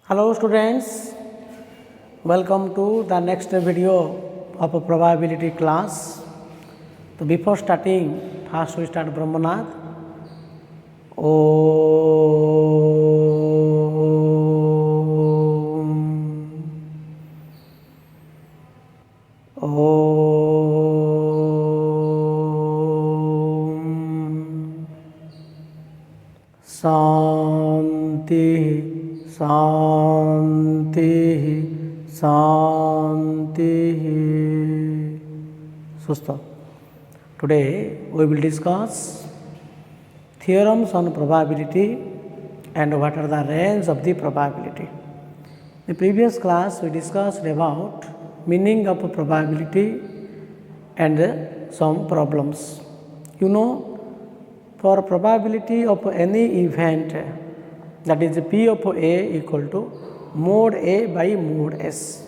Hello students, welcome to the next video of a probability class. So before starting, first we start Brahmanath. Shanti Shanti Shanti. So stop. Today we will discuss theorems on probability and what are the range of the probability. In the previous class we discussed about meaning of probability and some problems. You know, for probability of any event, that is P of A equal to mod A by mod S,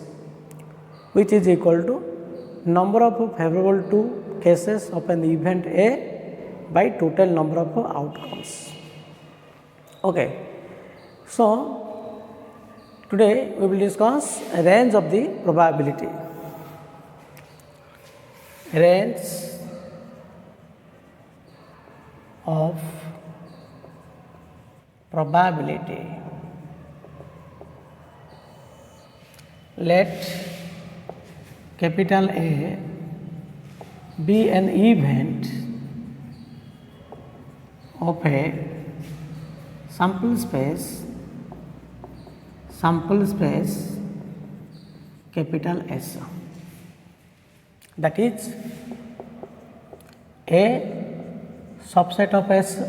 which is equal to number of favorable to cases of an event A by total number of outcomes. Okay. So today we will discuss a range of the probability. Range of probability. Let capital A be an event of a sample space capital S, that is a subset of S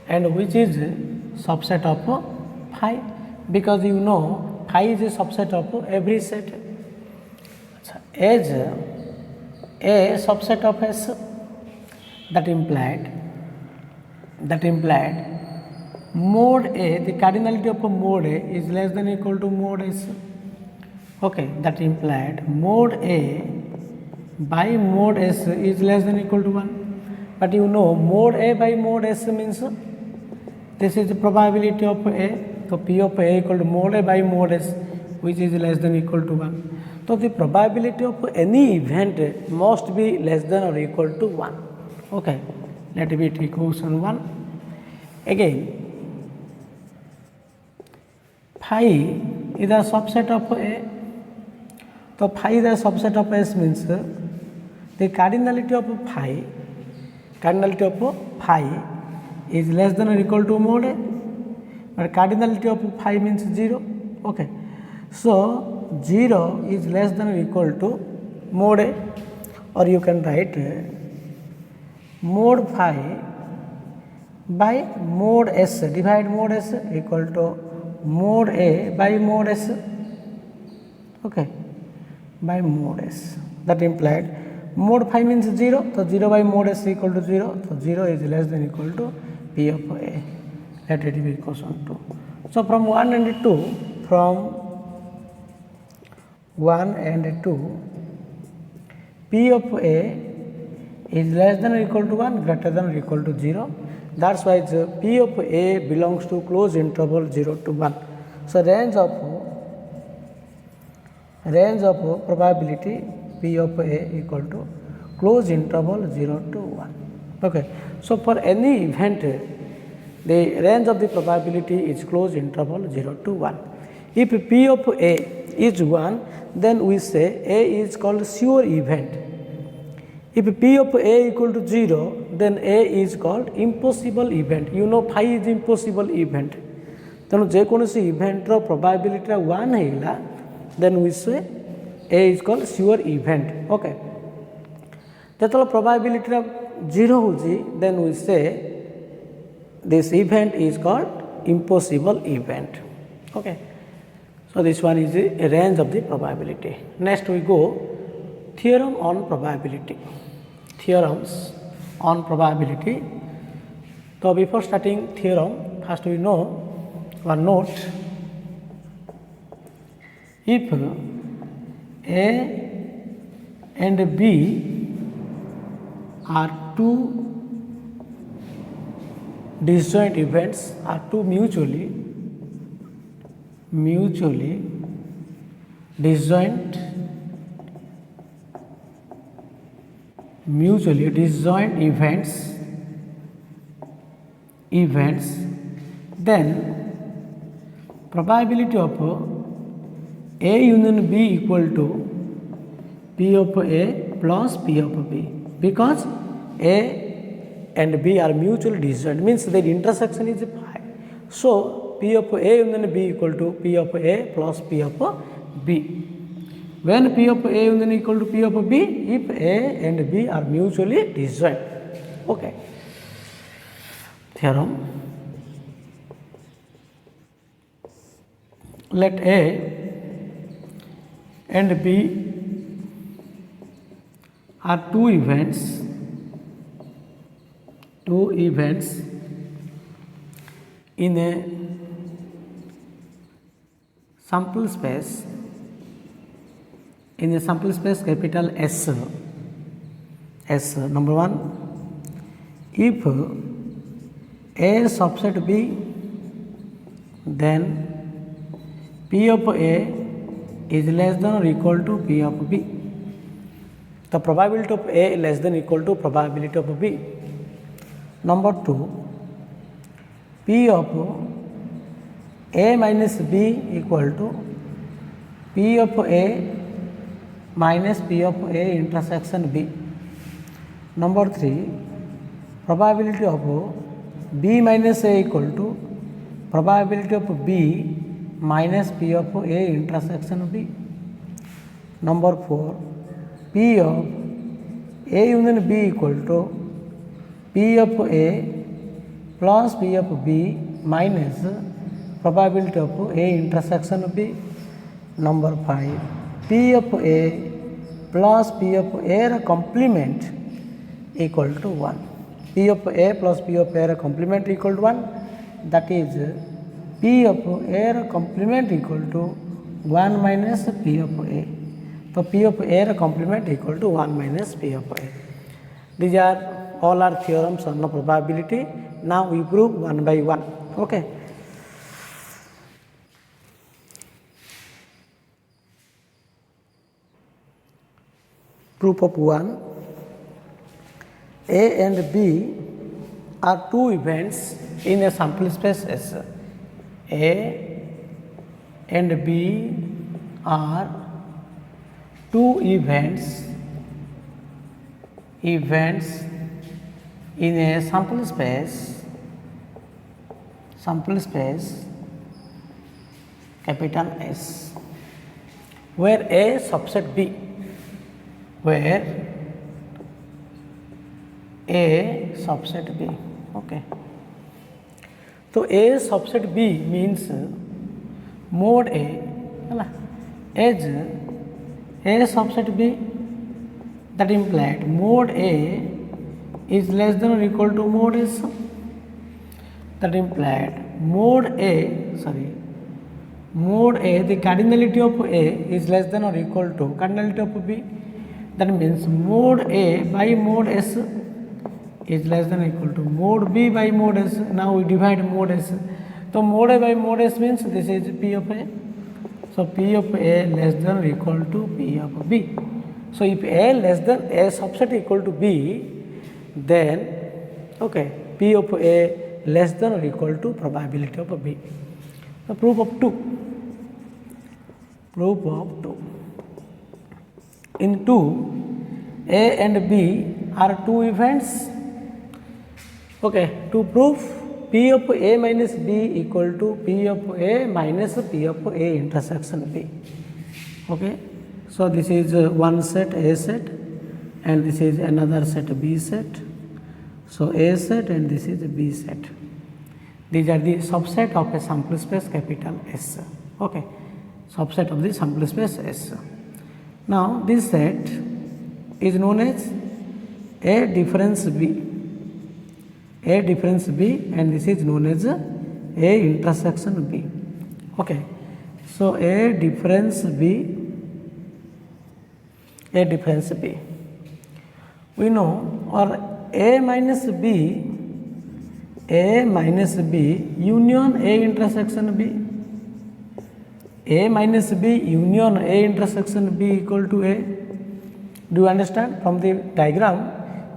and which is subset of phi, because you know phi is a subset of every set. As a subset of S, that implied mod A, the cardinality of mod A is less than or equal to mod S. Okay, that implied mod A by mod S is less than or equal to 1. But you know mod A by mod S means this is the probability of A. So P of A equal to mod A by mod S, which is less than or equal to 1. So the probability of any event must be less than or equal to 1. Okay, let me take question 1. Again, phi is a subset of A. So phi is a subset of S means the cardinality of phi is less than or equal to mod A, but cardinality of phi means 0. Okay, so 0 is less than or equal to mod A, or you can write mod phi by mod S, divide mod S equal to mod A by mod S. Okay, by mod S, that implied mod phi means 0, so 0 by mod S equal to 0, so 0 is less than or equal to P of A. Let it be question 2. So from 1 and 2, P of A is less than or equal to 1, greater than or equal to 0. That's why P of A belongs to closed interval 0 to 1. So range of probability P of A equal to closed interval 0 to 1. Okay. So for any event, the range of the probability is closed interval 0 to 1. If P of A is 1, then we say A is called sure event. If P of A equal to 0, then A is called impossible event. You know phi is impossible event. ତେଣୁ ଯେକୌଣସି ଇଭେଣ୍ଟର probability 1 ହେଇଗଲା, then we say A is called sure event. Okay, ଯେତେବେଳେ probability 0 ହେଉଛି, then we say this event is called impossible event. Okay, so this one is a range of the probability. Next we go theorem on probability. Theorems on probability. So before starting theorem, first we know one note. If A and B are two disjoint events, are two mutually mutually disjoint events, then probability of A union B equal to P of A plus P of B, because A and B are mutually disjoint, means their intersection is pi. So P of A union B equal to P of A plus P of B. When P of A union equal to P of B, if A and B are mutually disjoint. Okay. Theorem. Let A and B are two events in a sample space, capital S. Number one, if A subset B, then P of A is less than or equal to P of B. The probability of A less than or equal to probability of B. Number two, P of A minus B equal to P of A minus P of A intersection B. Number three, probability of B minus A equal to probability of B minus P of A intersection B. Number four, P of A union B equal to P of A plus P of B minus probability of A intersection B. Number five, P of A plus P of A complement equal to 1. P of A plus P of A complement equal to 1, that is P of A complement equal to 1 minus P of A. So P of A complement equal to 1 minus P of A. These are all our theorems on the probability. Now we prove one by one. Okay. Proof of 1. A and B are two events in a sample space S. A and B are two events in a sample space capital S, where A subset B, okay. So A subset B means mode A, as A subset B, that implied mode A is less than or equal to mode S. That implied mode A, the cardinality of A is less than or equal to cardinality of B. That means mode A by mode S is less than or equal to mode B by mode S. Now we divide mode S. So mode A by mode S means this is P of A. So P of A less than or equal to P of B. So if A less than A subset equal to B, then okay, P of A less than or equal to probability of B. The proof of 2. In 2, A and B are two events. Okay, to prove P of A minus B equal to P of A minus P of A intersection B. Okay, so this is one set A set and this is another set B set. So A set and this is B set. These are the subset of a sample space capital S. Okay, subset of the sample space S. Now this set is known as A difference B. A difference B, and this is known as A intersection B. Okay, so A difference B. We know, or A minus B union A intersection B. A minus B union A intersection B equal to A. Do you understand? From the diagram,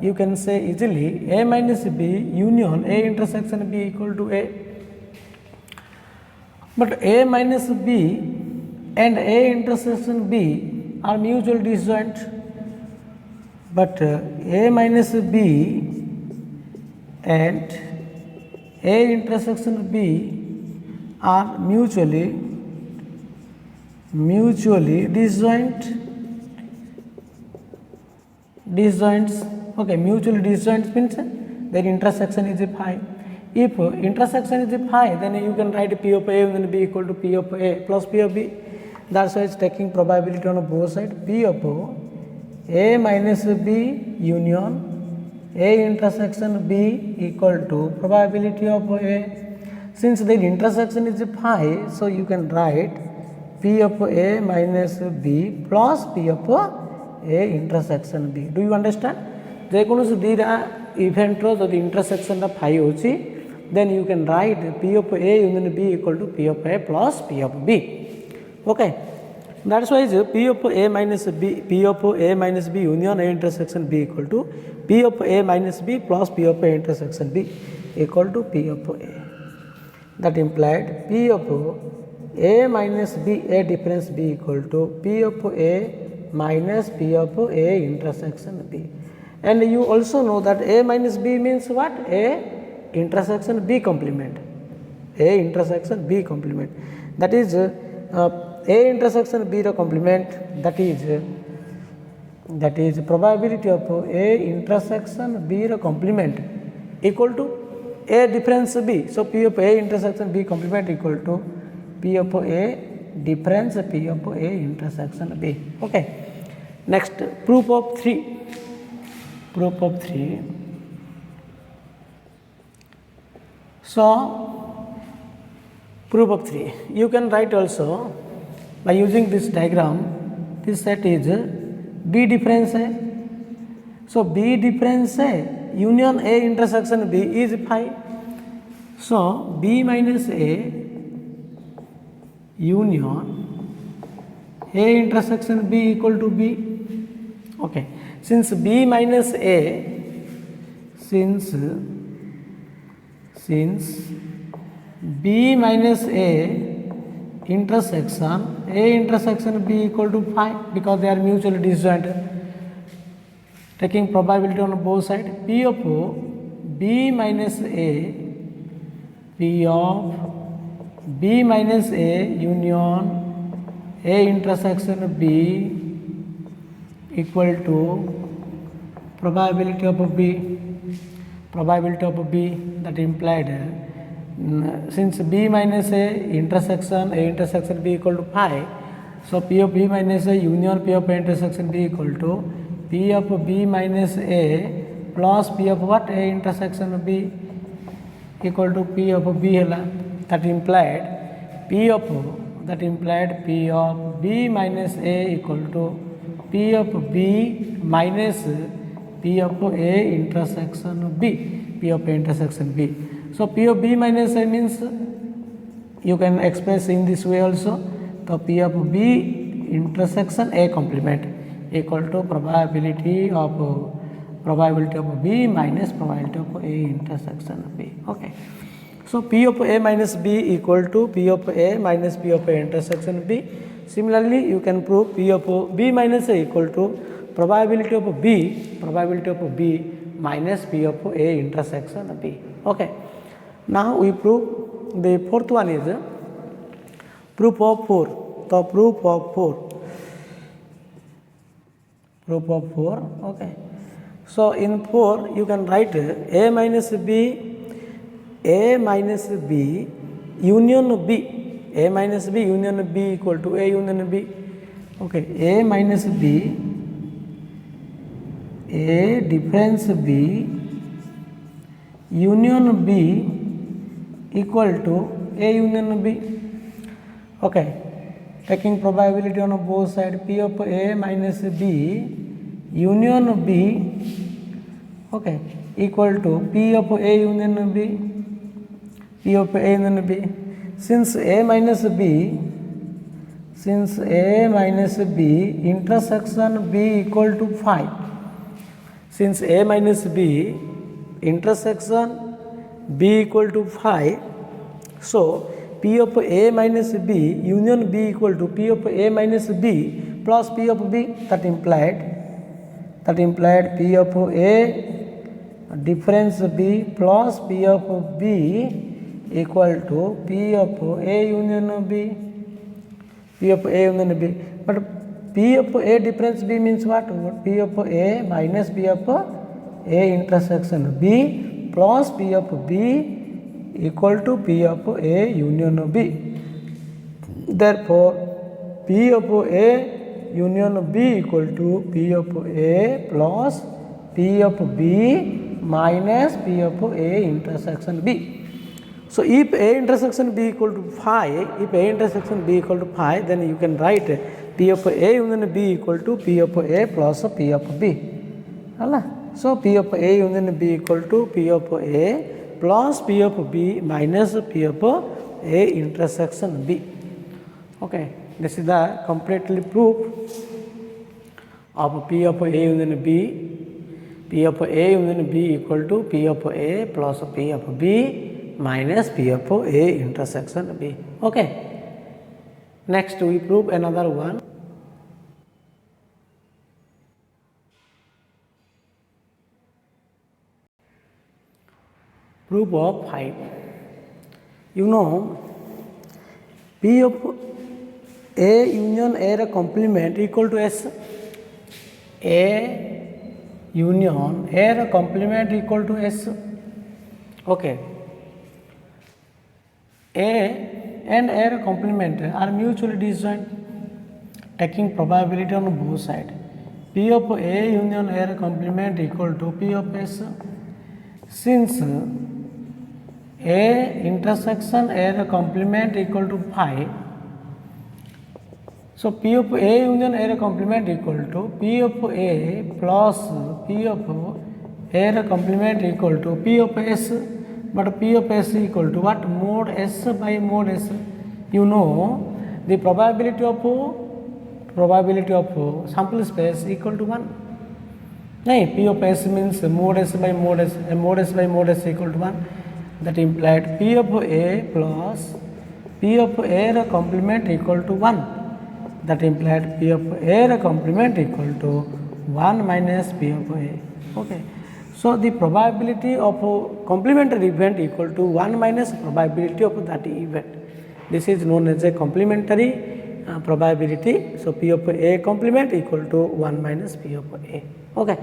you can say easily A minus B union A intersection B equal to A. But A minus B and A intersection B are mutually disjoint. But A minus B and A intersection B are mutually disjoints. Okay, mutually disjoint means their intersection is phi. If intersection is phi, then you can write P of A and B equal to P of A plus P of B. That's why it's taking probability on both sides. P of A minus B union A intersection B equal to probability of A. Since their intersection is phi, so you can write P of A minus B plus P of A intersection B. Do you understand? जेकोसी दीटा event जदि intersection phi हो then you can write P of A union B equal to P of A plus P of B. Okay, that's why P of A minus B union A intersection B equal to P of A minus B plus P of A intersection B equal to P of A. That implied P of A minus B A difference B equal to P of A minus P of A intersection B. And you also know that A minus B means what? A intersection B complement. A intersection B complement. That is A intersection B complement. That is probability of A intersection B complement equal to A difference B. So P of A intersection B complement equal to P of A difference P of A intersection B. Okay. Next, proof of 3. Proof of 3. So, proof of 3. You can write also by using this diagram. This set is B difference A. So, B difference A union A intersection B is phi. So, B minus A union A intersection B equal to B. Okay. Since B minus A, since B minus A intersection B equal to phi, because they are mutually disjoint, taking probability on both sides, P of B minus A, P of B minus A union A intersection B equal to probability of B, that implied since B minus A intersection B equal to phi, so P of B minus A union P of A intersection B equal to P of B minus A plus P of what? A intersection B equal to P of B hela. That implied P of B minus A equal to P of B minus P of A intersection B, P of A intersection B. So, P of B minus A means you can express in this way also. So, P of B intersection A complement equal to probability of B minus probability of A intersection B. Okay. So, P of A minus B equal to P of A minus P of A intersection B. Similarly, you can prove P of B minus A equal to probability of B minus P of A intersection B. Okay. Now we prove the fourth one is proof of 4. So proof of 4. Okay. So in 4 you can write A minus B union B. A minus B union B equal to A union B. Okay, A minus B, A difference B union B equal to A union B. Okay, taking probability on both sides, P of A minus B union B, okay, equal to P of A union B, P of A union B. Since A minus B since A minus B intersection B equal to phi. Since A minus B intersection B equal to phi, so P of A minus B union B equal to P of A minus B plus P of B. That implied P of A difference B plus P of B equal to P of A union B. P of A union B. But P of A difference B means what? P of A minus P of A intersection B plus P of B equal to P of A union B. Therefore, P of A union B equal to P of A plus P of B minus P of A intersection B. So, if A intersection B equal to phi, then you can write P of A union B equal to P of A plus P of B. So, P of A union B equal to P of A plus P of B minus P of A intersection B. Okay, this is the completely proof of P of A union B. P of A union B equal to P of A plus P of B minus P of A intersection B. Okay. Next we prove another one. Proof of 5. You know, P of A union A complement equal to S. A union A complement equal to S. Okay. A and A complement are mutually disjoint, taking probability on both sides. P of A union A complement equal to P of S. Since A intersection A complement equal to phi, so P of A union A complement equal to P of A plus P of A complement equal to P of S, but P of S equal to what? Mod S by mod S. You know the probability of sample space equal to 1. No, P of S means mod S by mod S, mod S by mod S equal to 1. That implied P of A plus P of A complement equal to 1. That implied P of A complement equal to 1 minus P of A. Okay. So, the probability of a complementary event equal to 1 minus probability of that event. This is known as a complementary probability. So, P of A complement equal to 1 minus P of A. Okay.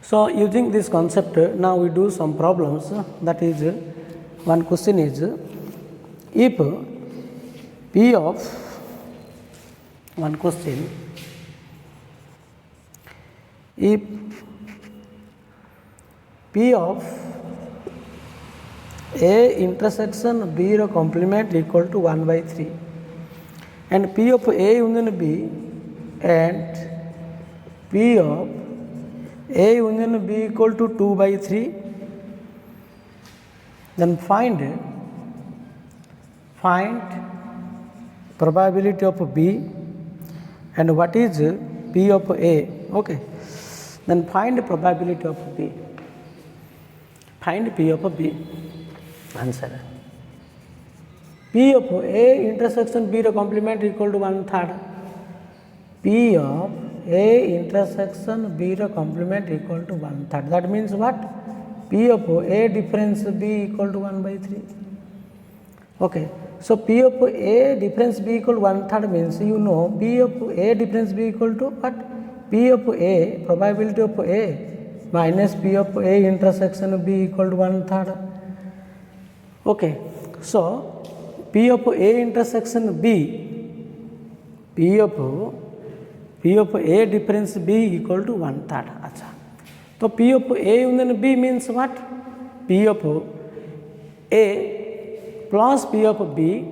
So, using this concept, now we do some problems. That is, one question is, if P of, one question, if P of A intersection B complement equal to 1 by 3 and P of A union B and P of A union B equal to 2 by 3, then find probability of B and what is P of A. Okay. Then find probability of B. Find P of B. Answer. P of A intersection B complement equal to 1/3. P of A intersection B complement equal to 1/3. That means what? P of A difference B equal to 1 by 3. Okay. So, P of A difference B equal to 1/3 means you know P of A difference B equal to what? P of A probability of A minus P of A intersection B equal to 1/3. Okay. So, P of A intersection B, P of A difference B equal to 1/3. Achha. So, P of A union B means what? P of A plus P of B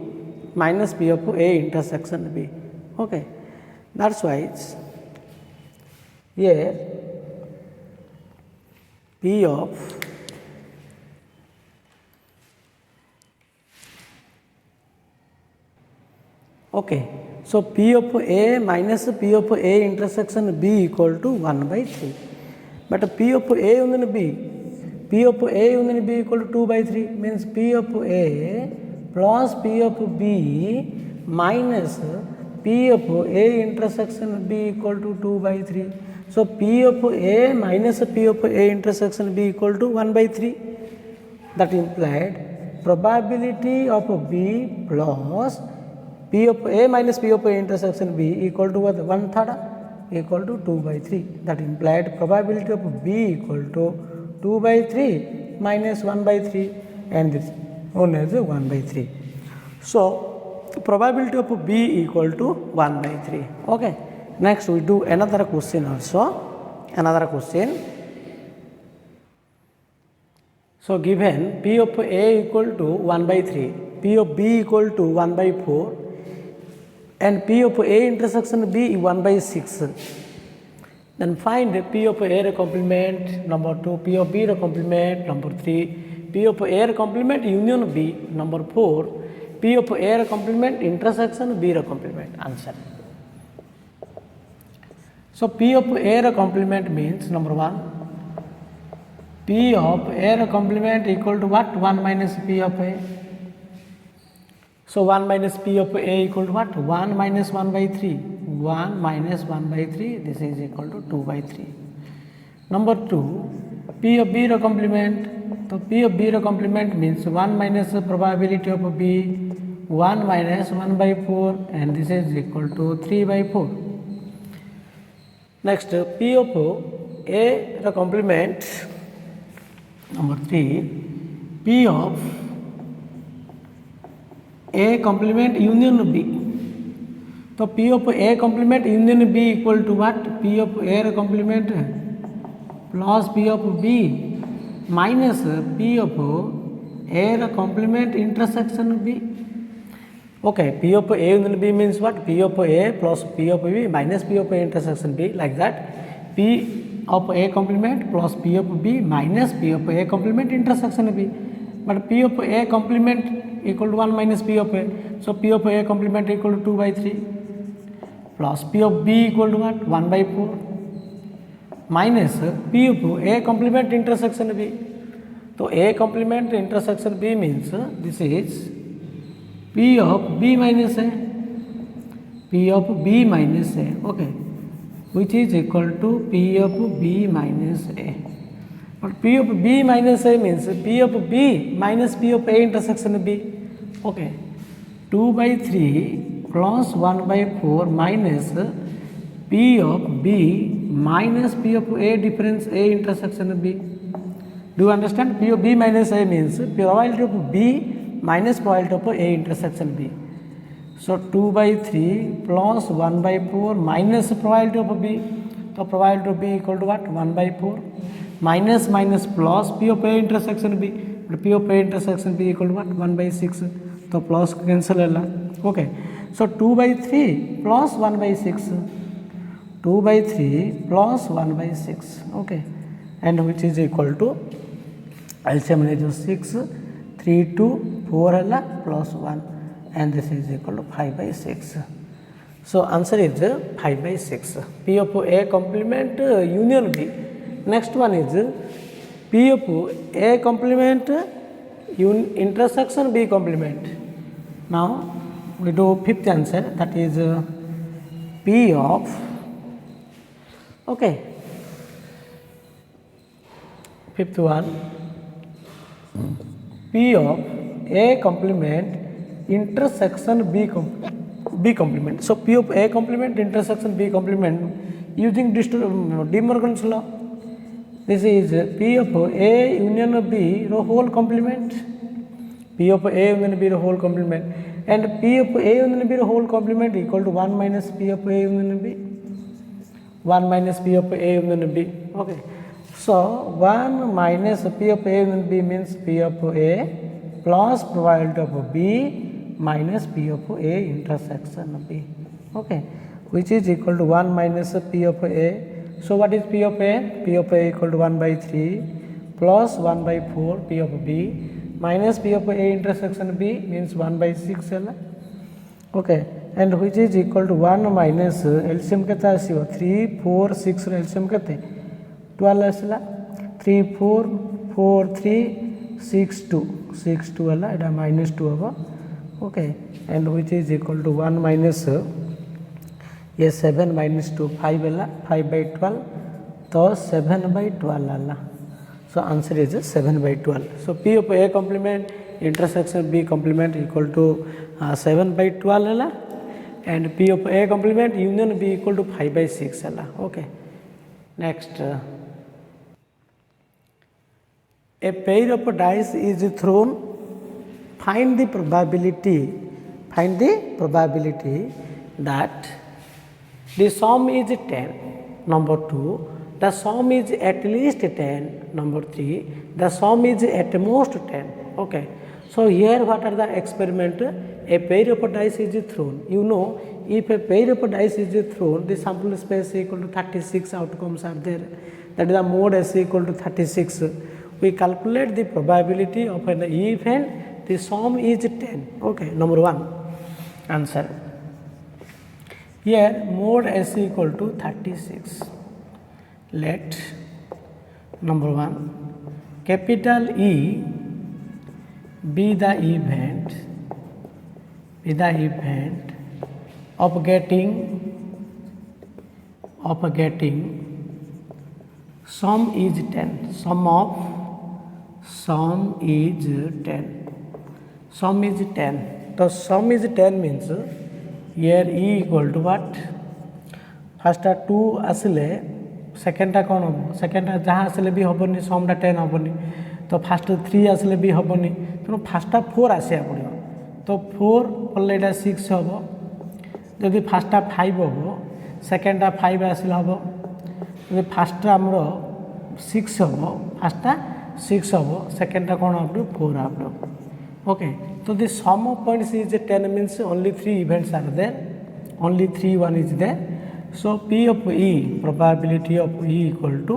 minus P of A intersection B. Okay. That's why it's here P of Okay. So P of A minus P of A intersection B equal to 1 by 3. But P of A and B, P of A and B equal to 2 by 3 means P of A plus P of B minus P of A intersection B equal to 2 by 3. So P of A minus P of A intersection B equal to 1 by 3. That implied probability of B plus P of A minus P of A intersection B equal to what? 1/3 equal to 2 by 3. That implied probability of B equal to 2 by 3 minus 1 by 3 and this one is 1 by 3. So probability of B equal to 1 by 3. Okay. Next we do another question also. Another question. So given P of A equal to 1 by 3, P of B equal to 1 by 4 and P of A intersection B 1 by 6. Then find P of A complement number 2, P of B complement number 3, P of A complement union B number 4, P of A complement intersection B complement. Answer. So P of A complement means number 1, P of A complement equal to what? 1 minus P of A. So 1 minus P of A equal to what? 1 minus 1 by 3. 1 minus 1 by 3, this is equal to 2 by 3. Number 2, P of B complement. So P of B complement means 1 minus the probability of B, 1 minus 1 by 4 and this is equal to 3 by 4. Next, P of A complement. Number 3, P of A complement union B. So P of A complement union B equal to what? P of A complement plus P of B minus P of A complement intersection B. Okay, P of A union B means what? P of A plus P of B minus P of A intersection B, like that. P of A complement plus P of B minus P of A complement intersection B. But P of A complement equal to 1 minus P of A. So P of A complement equal to 2 by 3 plus P of B equal to what? 1 by 4 minus P of A complement intersection B. So A complement intersection B means this is P of B minus A. P of B minus A. Okay. Which is equal to P of B minus A. But P of B minus A means P of B minus P of A intersection B. Okay. 2 by 3 plus 1 by 4 minus P of B minus P of A difference A intersection B. Do you understand? P of B minus A means probability of B minus probability of A intersection B. So 2 by 3 plus 1 by 4 minus probability of B. So probability of B equal to what? 1 by 4 minus minus plus P of A intersection B. P of A intersection B equal to what? 1 by 6. So plus cancel. Okay. So 2 by 3 plus 1 by 6. 2 by 3 plus 1 by 6. Okay. And which is equal to LCM is 6, 3 to 4 plus 1. And this is equal to 5 by 6. So answer is 5 by 6. P of A complement union B. Next one is P of A complement intersection B complement. Now we do fifth answer, that is P of, okay, fifth one, P of A complement intersection B complement. So P of A complement intersection B complement using De Morgan's law. This is P of A union B the whole complement. P of A union B the whole complement, and P of A union B the whole complement equal to 1 minus P of A union B. 1 minus P of A union B. Okay. So 1 minus P of A union B means P of A plus probability of B minus P of A intersection B. Okay. Which is equal to 1 minus P of A. So what is P of A? P of A equal to 1 by 3 plus 1 by 4 P of B minus P of A intersection B means 1 by 6. Okay. And which is equal to 1 minus LCM केते आसीबो 3 4 6 रो LCM केते 12 आसला 3 4 4 3 6 2 6 2 हला एटा minus 2 हबो okay and which is equal to 1 minus ये 7 minus 2 5 हला 5/12 तो 7/12 हला so answer is 7/12 so p of a complement intersection b complement equal to 7/12 hela and p of a complement union b equal to 5/6 hela okay next a pair of dice is thrown find the probability that the sum is 10 number 2 the sum is at least 10 number 3 the sum is at most 10 okay so here what are the experiment a pair of dice is thrown you know if a pair of dice is thrown the sample space equal to 36 outcomes are there that is the mode s equal to 36 we calculate the probability of an event the sum is 10 okay number 1 answer here mode s equal to 36 let number 1 capital E be the event of getting sum is 10 sum is 10 sum is 10 so sum is 10 means here E equal to what first 2 asile second टा कौन हम second टा जहाँ आसले भी हेनी समटा 10 हेनी तो फास्ट 3 आसले भी हेनी तेणु फास्ट 4 आसा पड़ो तो 4 पड़े यहाँ 6 हम जदि फास्ट 5 हम सेकेंड 5 आसले हम जब फास्ट आमर 6 हम फास्ट 6 हम सेकेंड कौन आप 4 आप ओके तो the sum of points is 10 means only 3 events are there only 3 1 is there so p of E probability of E equal to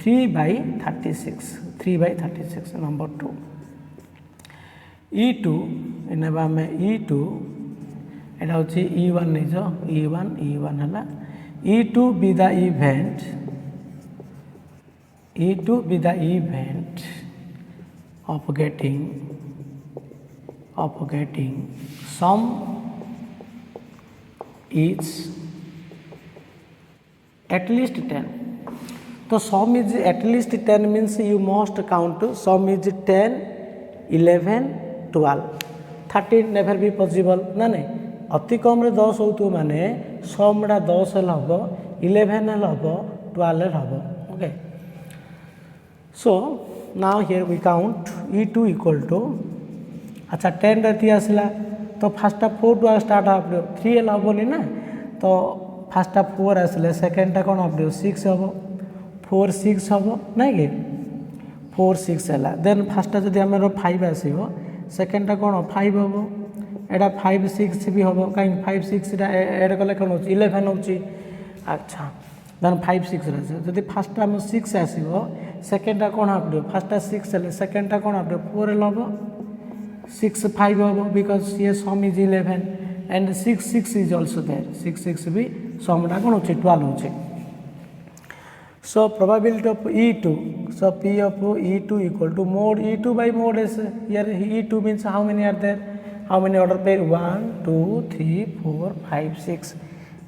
3/36 number 2 E2 इनबा में E2 एटा होची E1 निजो E1 हला E2 be the event of getting sum is at least 10 तो sum is at least 10 means you must count sum is 10 11 12 13 never be possible ना नहीं अति कम रे 10 होतु माने sum रा 10 हेल हबो 11 हेल हबो 12 हेल हबो okay so now here we count E2 equal to अच्छा 10 राति आसला तो फास्ट 4 टू स्टार्ट आप 3 हेल हबोनी ना तो फास्ट 4 आसले सेकेंड टा कौन आप 6 हम 4 6 हम ना कि 4 6 है देन फास्ट जब आम 5 आसो सेकेंड टा कौन 5 हम एटा 5 6 भी हम कहीं 5 6 एड कले कौन हो 11 हो अच्छा देन 5 6 जब फास्ट आम 6 आसो सेकेंड टा कौन आप फास्ट 6 है सेकेंड टा कौन आप 4 हम 6 5 हम बिकज ये सम is 11 and 6 6 is also there 6 6 भी समटा कौन हो 12 हो so probability of E2 so P of E2 equal to mod E2 by mod S here E2 means how many are there how many order pair 1 2 3 4 5 6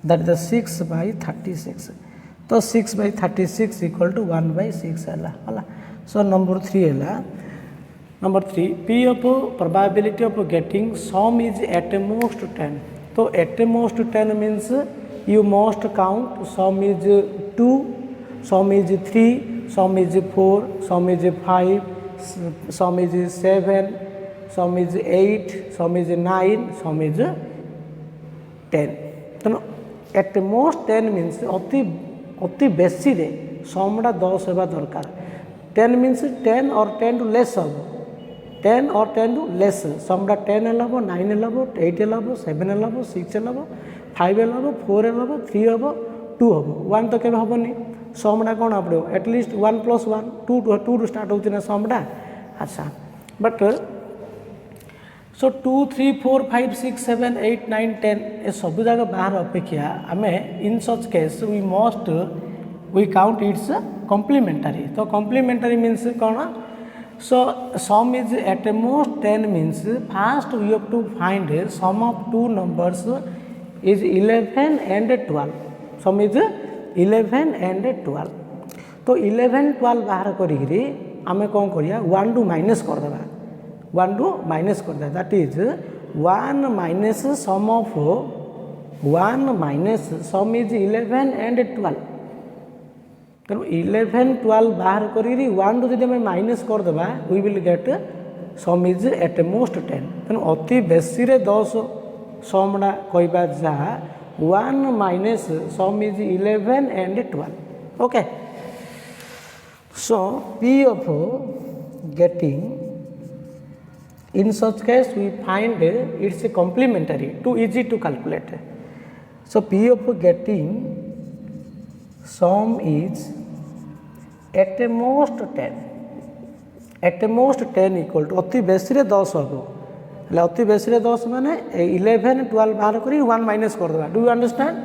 that is the 6/36 so 6/36 equal to 1/6 है so number 3 है number 3 P of probability of getting sum is at most 10 so at most 10 means you must count sum is 2 sum is 3 sum is 4 sum is 5 sum is 7 sum is 8 sum is 9 sum is 10 तो at most 10 means अति बेसी रे समटा 10 होगा दरकार 10 means 10 or 10 to less हम 10 or 10 to less समटा 10 hello 9 hello 8 hello 7 hello 6 hello 5 hello 4 hello 3 हम 2 हम 1 तो केबे हेबनी समटा कौन आप एटलिस्ट 1 + 1 2 टू स्टार्ट होना समटा अच्छा बट सो 2 3 4 5 6 7 8 9 10 ए सब जगह बाहर अपेक्षा आम in such case we must we count its complementary तो कॉम्प्लीमेंटरी मीन्स कौन so sum is at most 10 means first we have to find sum of two numbers is 11 and 12 sum is 11 and 12 तो 11 12 बाहर करी आम कौन करिया 1 टू minus करदेबा 1 टू माइनस कर that is 1 minus sum of 1 minus sum is 11 and 12 तेणु 11 12 बाहर करी 1 टू जब माइनस करदेबा we will get sum is at most 10 तेणु अति बेसी 10 समटा कहबा जहाँ 1 minus sum is 11 and 12 okay so P of getting in such case we find it's a complementary too easy to calculate so P of getting sum is at most 10 equal to अति बेसी 10 हम अति बेसी 10 माने 11 12 बाहर करी 1 minus कर देबा do you understand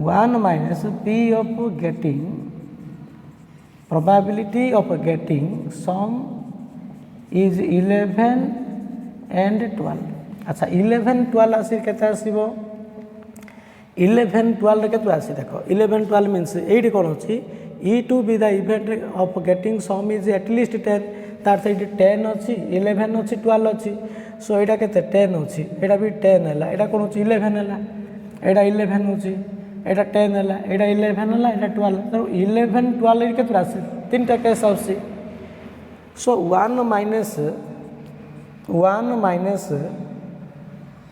1 minus P of getting probability of getting sum is 11 and 12 अच्छा 11 12 आसी केते आसीबो 11 12 के आसी देखो 11 12 मीन्स एडी कोन अछि e to be the event of getting sum is at least 10 तार से 10 अछि 11 अछि 12 अछि सो एटा केते 10 अछि एटा भी 10 हला एटा कोन अछि 11 हला एटा 11 अछि एटा 10 हला एटा 11 हला एटा 12 तो 11 12 के आसी तीनटा केस आसी so 1 minus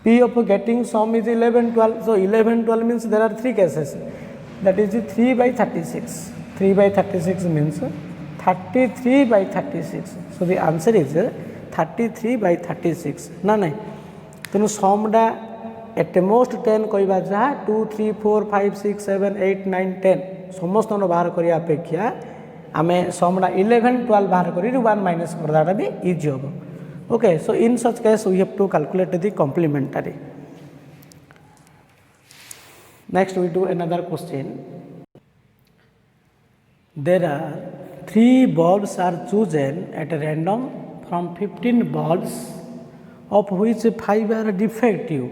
P of getting sum is 11 12 so 11 12 means there are three cases that is 3 by 36 3 by 36 means 33 by 36 so the answer is 33 by 36 ना नहीं तेणु समटा एट मोस्ट 10 कहवा जहाँ 2 3 4 5 6 7 8 9 10 समस्त बाहर करने अपेक्षा आम समटा 11 12 बाहर कर 1 माइनस करदाटा भी इजी हम okay so in such case we have to calculate the complementary next we do another question there are 3 bulbs are chosen at random from 15 bulbs of which 5 are defective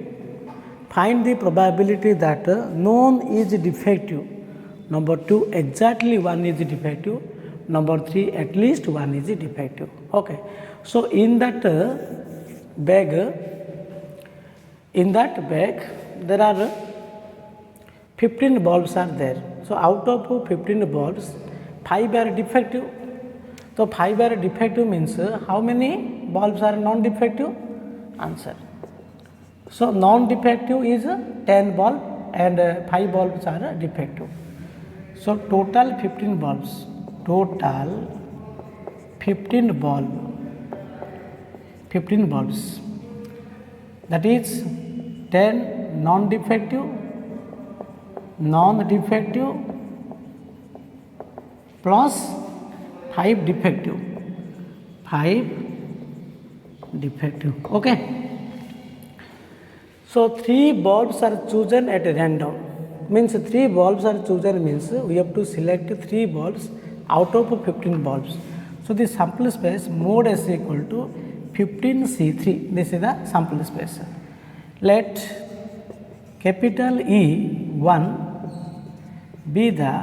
find the probability that none is defective number 2 exactly 1 is defective number 3 at least 1 is defective okay so in that bag there are 15 bulbs are there so out of 15 bulbs 5 are defective so 5 are defective means how many bulbs are non defective answer so non defective is 10 bulb and 5 bulbs are defective so total 15 bulbs total 15 bulbs that is 10 non defective plus 5 defective okay so 3 bulbs are chosen at random means 3 bulbs are chosen means we have to select 3 bulbs out of 15 bulbs so the sample space mod s equal to 15C3 this is the sample space let capital E1 be the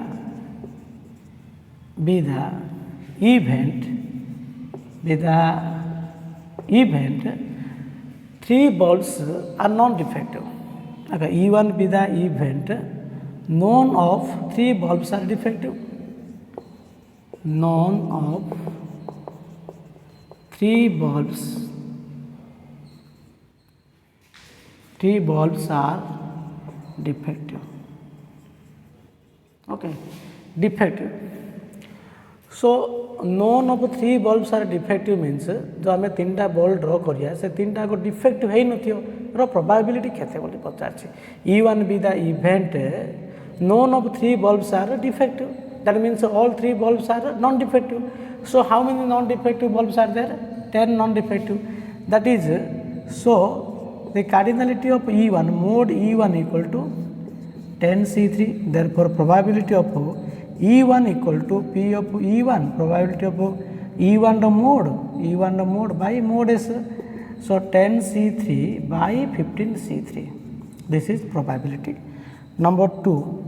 event 3 bulbs are non-defective okay E1 be the event none of 3 bulbs are defective none of 3 bulbs are defective okay defective so none of 3 bulbs are defective means जो आम 3टा bulb ड्र करिया से 3टा को defective है नथियो रो probability केते बोली पचारछि E1 be the event none of 3 bulbs are defective that means all 3 bulbs are non defective so how many non defective bulbs are there 10 non defective that is So the cardinality of E1 mod E1 equal to 10C3. Therefore probability of E1 equal to P of E1, probability of E1 the mode by mode S. So 10C3 by 15C3. This is probability. Number 2.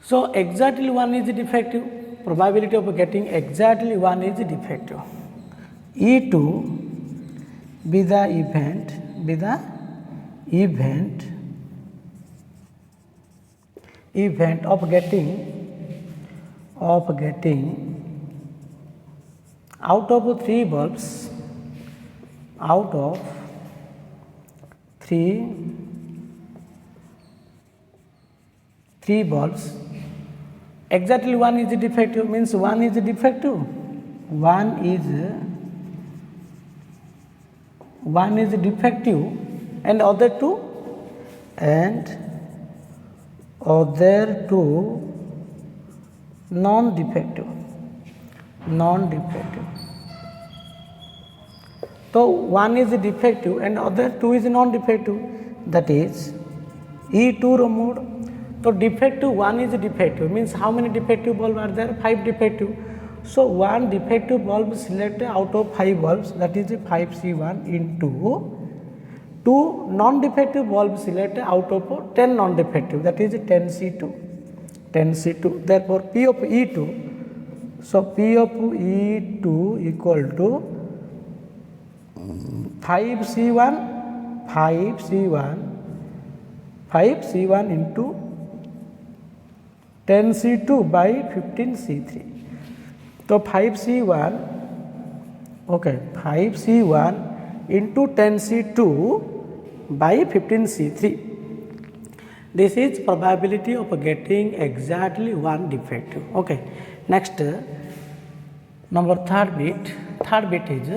So exactly 1 is defective. Probability of getting exactly 1 is defective. E2 be the event of getting out of 3 bulbs, out of 3 bulbs, exactly 1 is defective, means 1 is defective, 1 is defective, and other two non-defective. So 1 is defective and other 2 is non-defective, that is E2 mode. So defective 1 is defective, means how many defective bulbs are there? 5 defective. So 1 defective bulb selected out of 5 bulbs, that is 5C1 into 2 non-defective bulbs selected out of 10 non-defective, that is 10C2. Therefore P of E2, so P of E2 equal to 5C1 into 10C2 by 15C3. So 5C1 into 10C2 by 15C3. This is probability of getting exactly 1 defective. Okay. Next, number third bit is,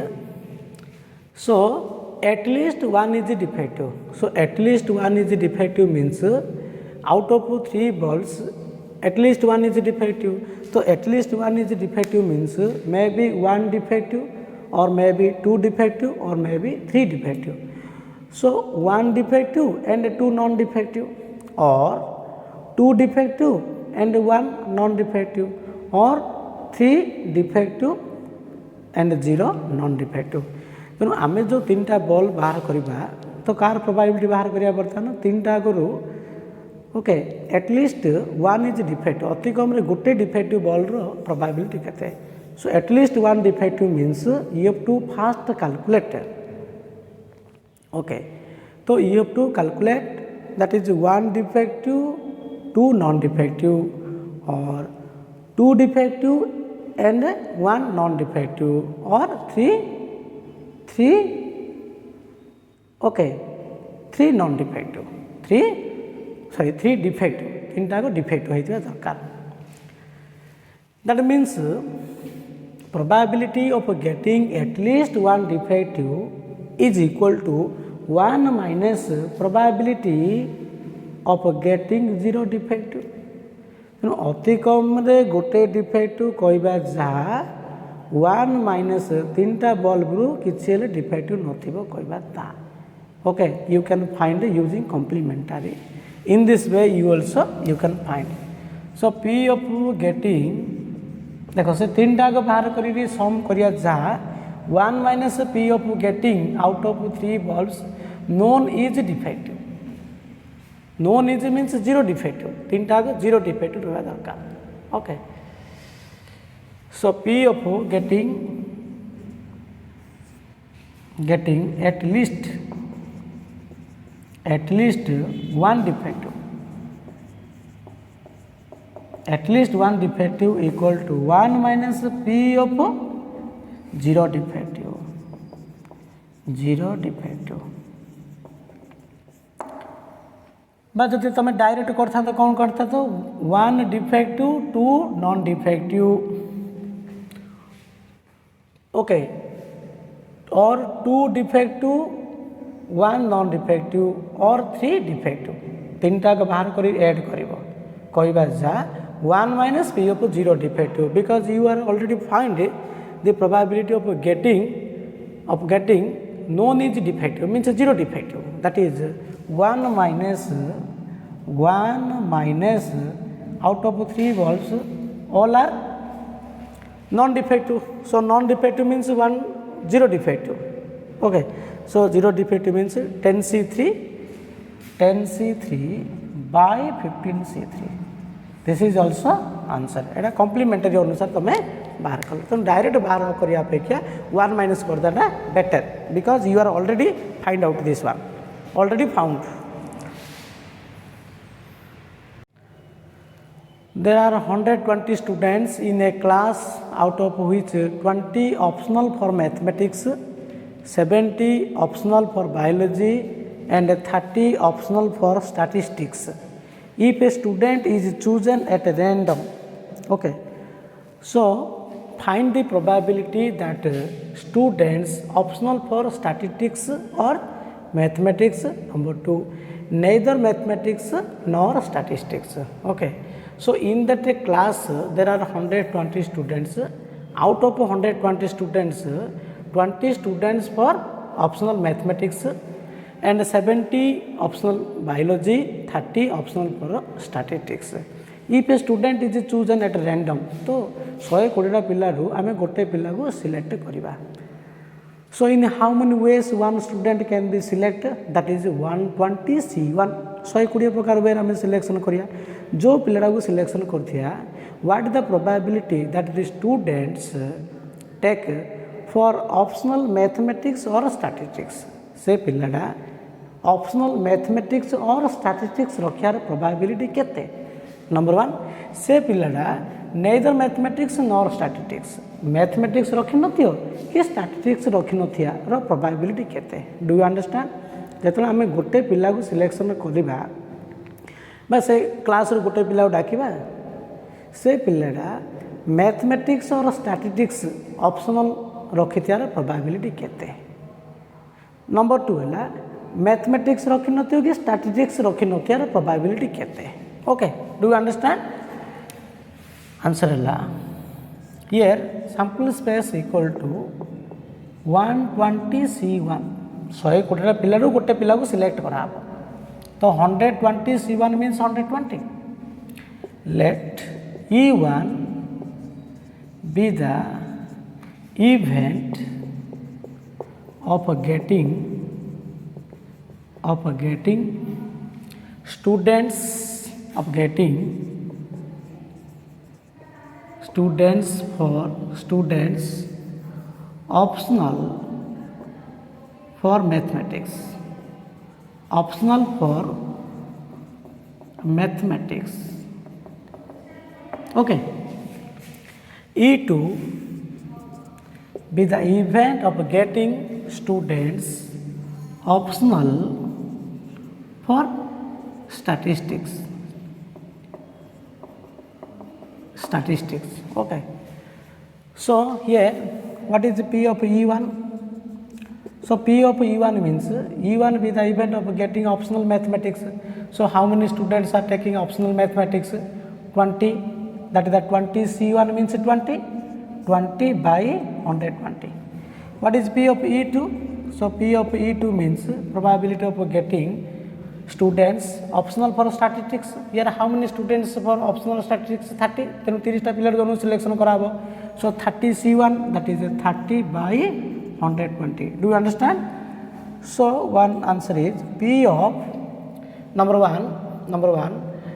so at least 1 is defective. So at least 1 is defective means out of 3 bulbs at least 1 is defective. So at least 1 is defective means maybe 1 defective or maybe 2 defective or maybe 3 defective. So 1 defective and 2 non-defective, or 2 defective and 1 non-defective, or 3 defective and 0 non-defective. ତେଣୁ ଆମେ ଯେଉଁ 3ଟା ball ବାହାର କରିବା ତ କାହାର probability ବାହାର କରିବା ବର୍ତ୍ତମାନ 3ଟା ଆଗରୁ ଓକେ ଏଟଲିଷ୍ଟ 1 ଇଜ୍ ଡିଫେକ୍ଟ ଅତି କମ୍ରେ ଗୋଟେ ଡିଫେକ୍ଟିଭ ବଲ୍ର ପ୍ରୋବାବିଲିଟି କେତେ so at least 1 defective means you have to first calculate okay ତ you have to calculate that is 1 defective, 2 non-defective, or 2 defective and 1 non-defective, or 3 non-defective, 3 defective, 3टा defective होइतिबा दरकार. That means probability of getting at least 1 defective is equal to 1 minus probability of getting 0 defective. ତେଣୁ ଅତି କମ୍ରେ ଗୋଟେ defective କହିବା ଯାହା 1 minus 3ଟା ବଲ୍ବରୁ କିଛି ହେଲେ defective ନଥିବ କହିବା ତା okay you can find using complementary in this way you also you can find so P of getting ଦେଖ ସେ 3ଟାକ ବାହାର କରିକି ସମ୍ କରିବା ଯାହା 1 minus P of getting out of 3 bulbs known is defective. Known is means 0 defective. 3टा 0 defective रहना दरकार. Okay. So P of getting at least 1 defective. At least 1 defective equal to 1 minus P of 0 defective. बा जब तुम direct करता तो कौन करता तो 1 डिफेक्टिव 2 नॉन डिफेक्टिव ओके और 2 डिफेक्टिव 1 नॉन डिफेक्टिव और 3 डिफेक्टिव 3टा को बाहर कर ऐड कहवा जा 1 minus P of 0 defective because you are already find the probability of getting known is defective means 0 defective, that is 1 minus out of 3 volts all are non-defective. So non-defective means 1 0 defective. Okay, so 0 defective means 10C3 by 15C3. This is also answer. Etah complementary अनुसार तुम बाहर कल तुम direct बाहर करिया अपेक्षा 1 minus कर देना better, because you are already find out this one, already found. There are 120 students in a class, out of which 20 optional for mathematics, 70 optional for biology and 30 optional for statistics. If a student is chosen at random, okay, so find the probability that students optional for statistics or mathematics. Number 2, neither mathematics nor statistics. Okay, so in that class there are 120 students. Out of 120 students, 20 students for optional mathematics and 70 optional biology, 30 optional for statistics. If a student is chosen at random, तो 120 पिलारू आमे गोटे पिला को select करिबा. So in how many ways one student can be selected? That is 120C1. 120 प्रकार वे आमे selection करिया. जो पिलारा को selection करथिया, what is the probability that the students take for optional mathematics or statistics? से पिलाडा ऑप्शनल मैथमेटिक्स और statistics रखियार probability केते? नंबर 1, से पिलाडा neither mathematics nor statistics, mathematics रखि नथियो कि स्टैटिस्टिक्स रखि नथिया रो प्रोबेबिलिटी केते? Do you understand? जेतले आमे गोटे पिला को सिलेक्शन करिबा बा से क्लास रो गोटे पिला को डाकिबा, से पिलाडा मैथमेटिक्स और स्टैटिस्टिक्स ऑप्शनल रखिथियार प्रोबेबिलिटी केते? नंबर 2 है मैथमेटिक्स रखि नथियो कि स्टैटिस्टिक्स रखि नथियार प्रोबेबिलिटी केते? Okay, do you understand? Answer है here sample space equal to 120C1. 120 पिला गोटे पिला को सिलेक्ट करा, तो 120C1 means 120. Let E1 be the event of getting students optional for mathematics. Okay, E2 be the event of getting students optional for statistics. Okay, so here what is the P of E1? So P of E1 means E1 be the event of getting optional mathematics. So how many students are taking optional mathematics? 20. That is the 20C1 means 20 by 120. What is P of E2? So P of E2 means probability of getting students optional for statistics. Here how many students for optional statistics? 30. Then 30 टा pillar दोनों selection कराबो. So 30C1, that is 30 by 120. Do you understand? So one answer is P of number one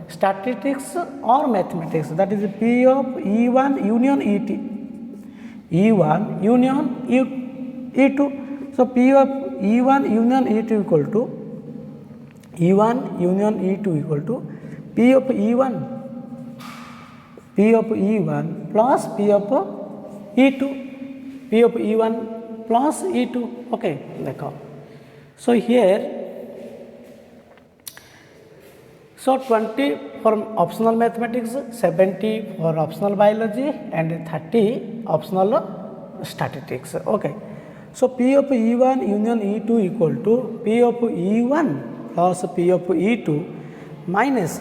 statistics or mathematics. That is P of E1 union E2. E1 union E2. So P of E1 union E2 equal to E1 union E2 equal to P of E1 plus P of E2. P of E1 plus E2. Okay, देखो. So here, so 20 for optional mathematics, 70 for optional biology and 30 optional statistics. Okay. So P of E1 union E2 equal to P of E1 plus P of E2 minus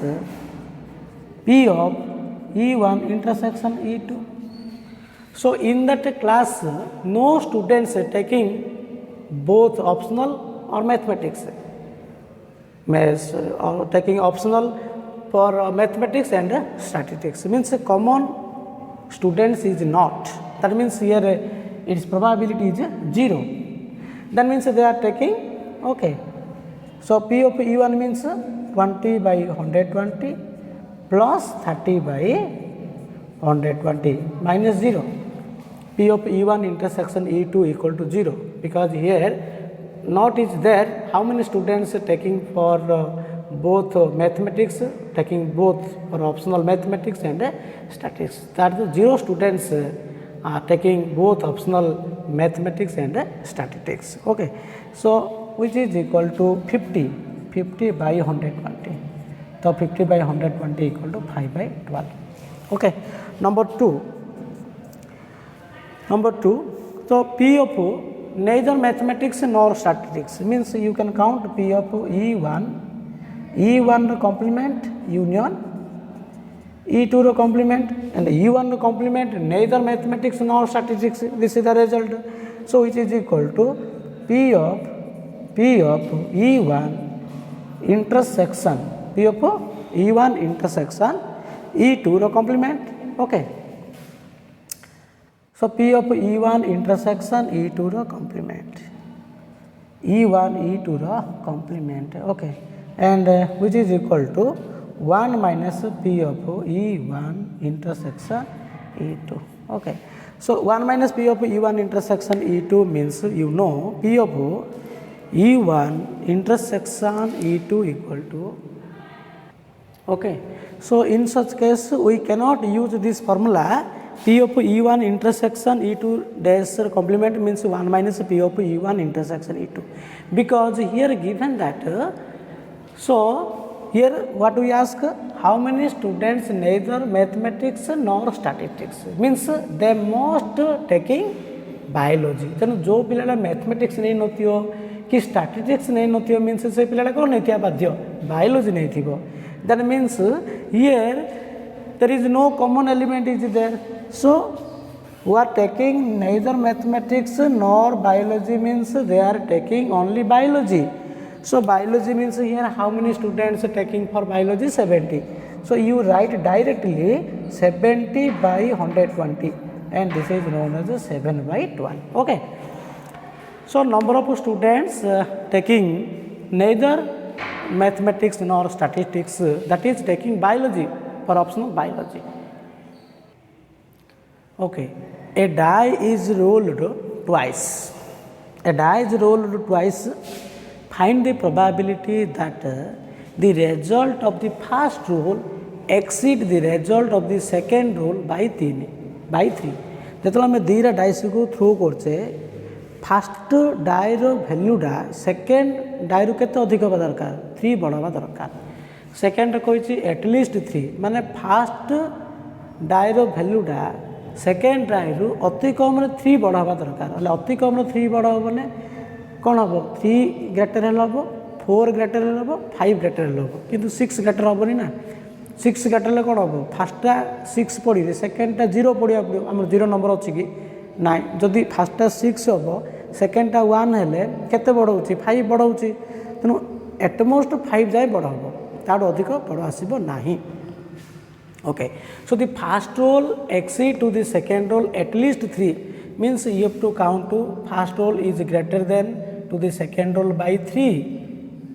P of E1 intersection E2. So in that class, no students taking both optional or mathematics. Or taking optional for mathematics and statistics means common students is not. That means here its probability is 0. That means they are taking, okay. So P of E1 means 20 by 120 plus 30 by 120 minus 0. P of E1 intersection E2 equal to 0, because here not is there. How many students taking for both mathematics, taking both for optional mathematics and statistics? That is 0 students are taking both optional mathematics and statistics. Okay, so which is equal to 50 by 120. So 50 by 120 equal to 5 by 12. Okay, number 2. So P of neither mathematics nor statistics means you can count P of E1 complement union, E2 complement, and E1 complement neither mathematics nor statistics. This is the result. So it is equal to P of E1 intersection E2 complement. Okay. So P of E1 intersection E2 complement. E1 E2 complement. Okay. And which is equal to 1 minus P of E1 intersection E2. Okay. So 1 minus P of E1 intersection E2 means you know P of E1 intersection E2 equal to. Okay. So in such case we cannot use this formula. P of E1 intersection E2 dash complement means 1 minus P of E1 intersection E2, because here given that. So here what we ask, how many students neither mathematics nor statistics means they must taking biology. तेणु जो पिला mathematics नहीं नथियो कि statistics नहीं नथियो means से पिला कौन नहीं थिया बाध्य biology नहीं थिबो. That means here there is no common element is there. So who are taking neither mathematics nor biology means they are taking only biology. So biology means here how many students taking for biology? 70. So you write directly 70 by 120 and this is known as 7 by 12. Okay. So number of students taking neither mathematics nor statistics, that is taking biology for optional biology. Okay. A die is rolled twice. Find the probability that the result of the first roll exceed the result of the second roll by 3. जो आम दीटा dice को throw करचे fast Dyer भैल्यूटा second Dyer के अधिक हवा दरकार 3 बढ़ा दरकार. सेकेंड कही एटलिस्ट 3 माने फास्ट डायर भैल्यूटा सेकेंड डायर अति कम 3 बढ़ा दरकार. अति कम 3 बढ़ा मैंने कौन हम 3 ग्रेटर हम 4 ग्रेटर हम 5 ग्रेटर हम किंतु 6 ग्रेटर हेनी ना. 6 ग्रेटर कौन हम फास्टा 6 पढ़ी सेकेंडटा 0 पढ़ा पड़ो आम 0 नंबर अच्छी कि ना. जदि फास्टा 6 हम सेकेंडटा 1 हेले केते बढ़ाऊँ 5 बढ़ाऊँ. तेणु एटमोस्ट 5 जाए बढ़ हम तार अधिक बढ़ आसब ना. Okay. So the first roll exceed to the second roll at least 3 means you have to count to first roll is greater than to the second roll by 3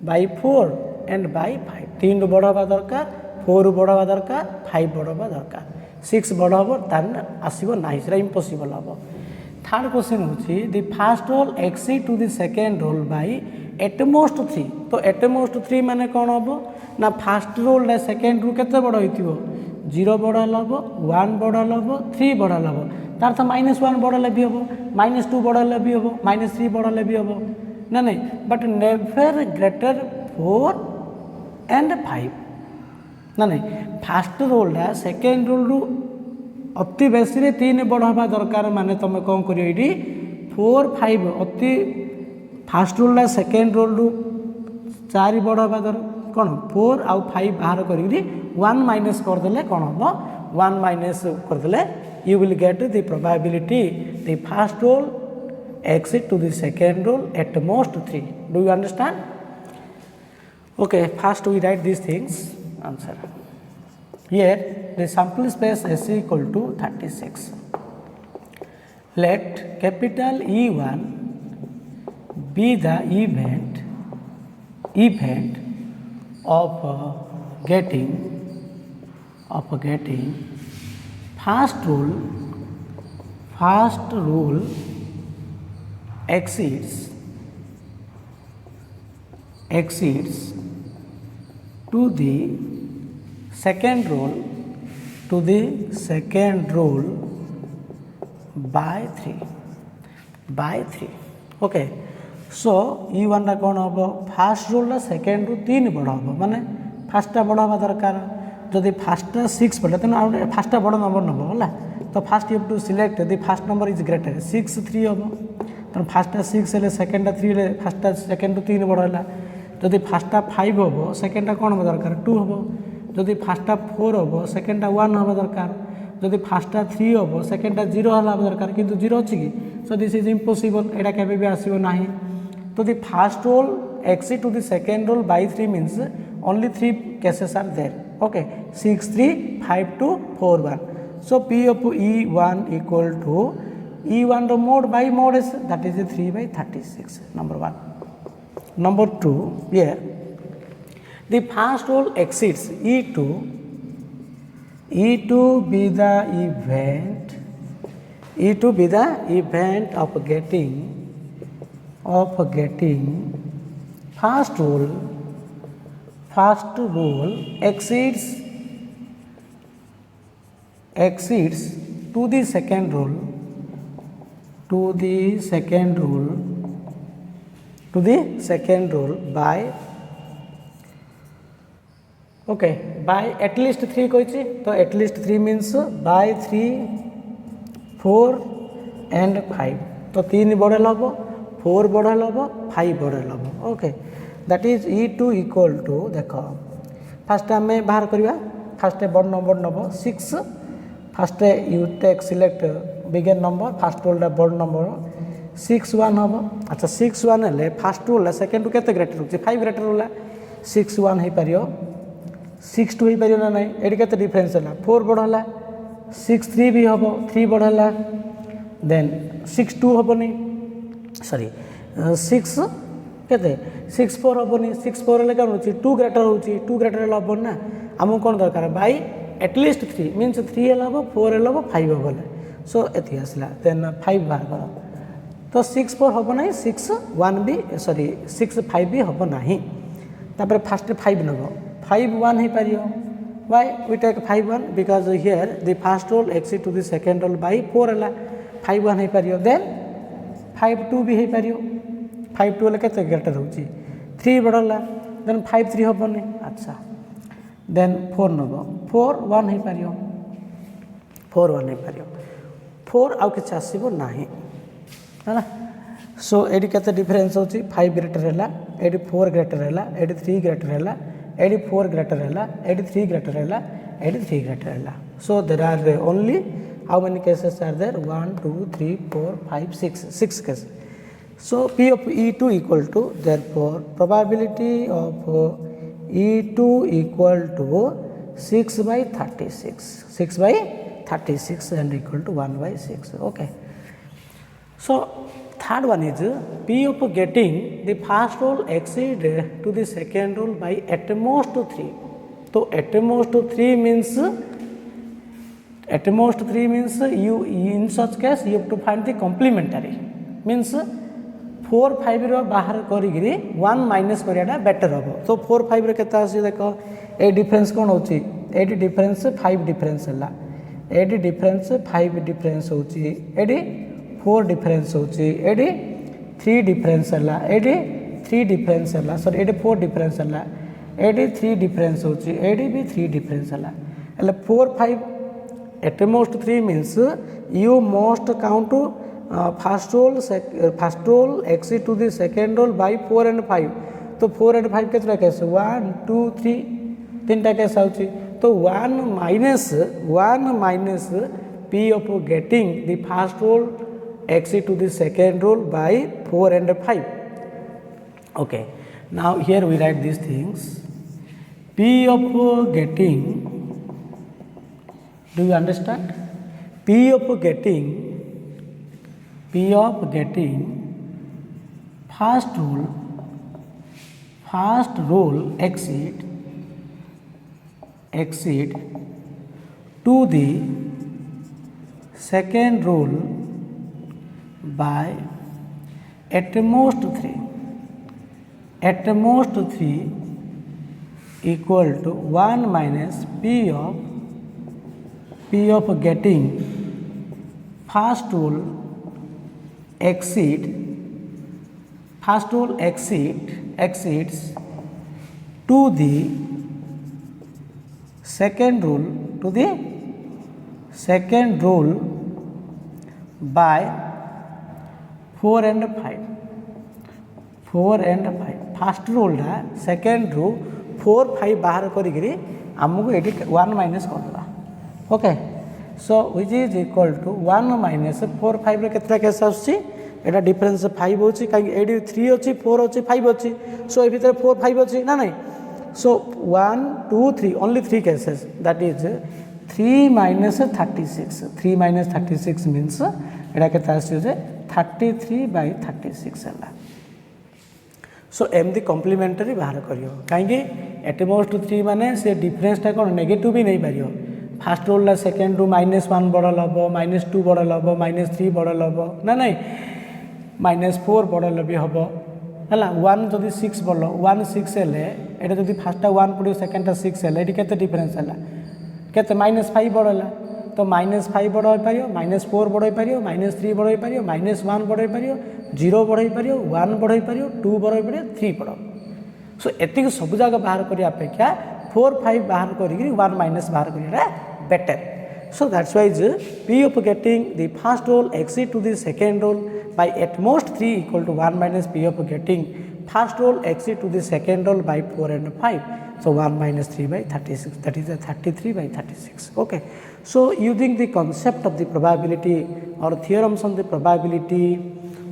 by 4 and by 5. 3 बढ़ावा दरकार 4 बढ़ावा दरकार 5 बढ़ावा दरकार 6 बढ़ाव तार आसब ना impossible हम. थर्ड क्वेश्चन होची the first roll exceed to the second roll by at most 3. तो एटमोस्ट 3 माने कौन हम ना फर्स्ट रोल सेकेंड रू केते बड़ होइथिबो 0 बढ़ हम 1 बढ़ हम 3 बढ़ हम तार तो -1 बढ़ले भी हम -2 बढ़ले भी हम -3 बढ़ले भी हम ना नहीं. बट नेवर ग्रेटर 4 एंड 5 ना नहीं. फास्ट रोलटा सेकेंड रोल रू अति बेसी 3 बढ़ावा दरकार माने तुम कौन कर 4 5 अति फास्ट रोलटा सेकेंड रोल रू 4 बढ़ावा दर कौन 4 आउ 5 बाहर कर 1 माइनस करदे कौन हम 1 माइनस करदे you will get the probability the first roll exit to the second roll at most 3. Do you understand? Okay, first we write these things. Answer. Here the sample space S equal to 36. Let capital E1 be the event of getting first rule exceeds to the second rule by 3. Okay, so E1 टा कौन हम fast rule second रु 3 बड़ हम माने FASTA बड़ हवा दरकार जदि फास्टा 6 पड़े तेना फास्टा बड़ नंबर नब है तो first you to select the first number is greater 6 3 हम तो फास्टा 6 हेले सेकेंडा 3 हेले फास्टा सेकेंड रु 3 बड़ है जदि फास्टा 5 हम सेकेंडा कौन हम दरकार 2 हम जदि फास्टा 4 हम सेकेंडा 1 हम दरकार जदि फास्टा 3 हम सेकेंडा 0 हला दरकार किंतु 0 अछि कि सो दिस इज इम्पॉसिबल एटा केबे भी आसीबो नाही तो the first roll exit to the second roll by 3 means only 3 cases are there. Okay, 6 3 5 2 4 1. So P of E1 equal to E1 the mode by mode is that is 3 by 36. Number 1. Number 2, here the first roll exceeds E2 be the event of getting first rule exceeds to the second rule by okay by at least 3 कही तो at least 3 means by 3 4 and 5 तो 3 बढ़ेल हम 4 बढ़ेल हम 5 बढ़ेल हम okay that is E2 equal to देख first आम बाहर करवा फास्ट बड़ नंबर नब 6 फास्ट यू टेक सिलेक्ट बिगेन नंबर फास्ट रोलटा बड़ नंबर 6 1 हम अच्छा 6 1 हेल्ले फास्ट रोल सेकेंड टू केते ग्रेटर हो 5 ग्रेटर होला 6 1 हो पार 6 2 हो पार ना नहीं ये केते डिफरेंस है 4 बढ़ला 6 3 भी हम 3 बढ़ला देन 6 2 हेनी सॉरी 6 केते 6 4 हेनी 6 4 हेल्ले कौन हो 2 ग्रेटर हो 2 ग्रेटर हेल्ले ना आमको कौन दरकार बाई एटलिस्ट 3 मीन्स 3 हेल्ले हम 4 हेल्ले हम 5 हेल्ले सो एति आसला देन 5 बाहर कर तो 6 4 हम ना 6 1 भी सॉरी 6 5 भी हम ना तापर फास्ट 5 नब 5 1 हो पार why we take 5 1 because here the first roll exit to the second roll by 4 है 5 1 हो पार then 5 2 भी हो पार 5 2 के ग्रेटर हो 3 बढ़ला then 5 3 हेनी अच्छा then 4 नब 4 1 हो पार 4 1 हो पार 4 आउ कि आसब ना है सो ये के डिफरेन्स हो 5 ग्रेटर है ये 4 ग्रेटर है ये 3 ग्रेटर है ये 4 ग्रेटर है ये 3 ग्रेटर है ये 3 ग्रेटर है so there are only how many cases are there 1 2 3 4 5 6 case so P of E2 equal to therefore probability of E2 equal to 6 by 36 and equal to 1 by 6 okay so third one is P of getting the first roll exceed to the second roll by at most 3 so at most 3 means you in such case you have to find the complementary means 4 5 रो बाहर करी 1 minus करियाटा better हम तो 4 5 रे केता आसी देखो ए difference कोन होची AD difference 5 difference हला AD difference 5 difference होची एडी 4 डिफरेंस होची एडी 3 डिफरेंस हला एडी 3 डिफरेंस हला सॉरी एडी 4 डिफरेंस हला एडी 3 डिफरेंस होची एडी भी 3 डिफरेंस हला એટલે 4 5 at most 3 means you must count to first roll exit to the second roll by 4 and 5 तो 4 and 5 केतना केस 1 2 3 तीनटा केस आउची तो 1 minus P of getting the first roll x to the second rule by 4 and 5. Okay, now here we write these things. P of getting, do you understand? P of getting first rule exceed to the second rule by at most 3 equal to 1 minus P of getting first rule exceeds to the second rule by 4 and 5. First rule टा second रू 4 5 बाहर करी आमको ये 1 minus करदेगा. Okay, so which is equal to 1 माइनस 4 5 रे केतटा case आसुची एटा डिफरेंस 5 होची काई एडी 3 अछि 4 अछि 5 अछि. सो ए भीतर 4 5 अछि ना नहीं. सो 1 2 3 only 3 cases, that is 3 minus 36. 3 minus 36 means एटा केता आसी जे 33 by 36 है. सो एमती कम्प्लीमेंटरी बाहर करियो कहीं एटमोस्ट 3 माने से डिफरेंसटा कौन नेगेटिव भी नहीं पारियो. फास्ट रोल सेकेंड रू -1 बड़ल हम, -2 बड़ल हम, -3 बड़ल हम ना नहीं, -4 बड़ल भी हम है. 1 जदि 6 बड़ल 1 6 हेले एटा जदि फास्टा 1 पड़ो सेकेंडटा 6 हेले एटी केते डिफरेंस है केते -5 बड़ला. तो -5 बड़ हो पारियो, -4 बड़ हो पारियो, -3 बड़ हो पारियो, -1 बड़ हो पारियो, 0 बड़ हो पारियो, 1 बड़ हो पारियो, 2 बड़ हो पारियो, 3 बड़. सो एतिक सब जगह बाहर करिया अपेक्षा 4 5 बाहर करी 1 माइनस बाहर करिया better. So that's why P of getting the first rule exceed to the second rule by at most 3 equal to 1 minus P of getting first rule exceed to the second rule by 4 and 5. So 1 minus 3 by 36, that is 33 by 36. Okay. So using the concept of the probability or theorems on the probability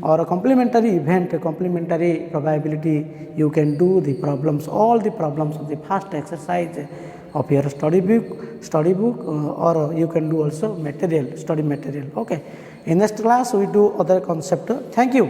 or a complementary event, complementary probability, you can do the problems, all the problems of the first exercise of your study book or you can do also material, study material. Okay. In next class we do other concept. Thank you.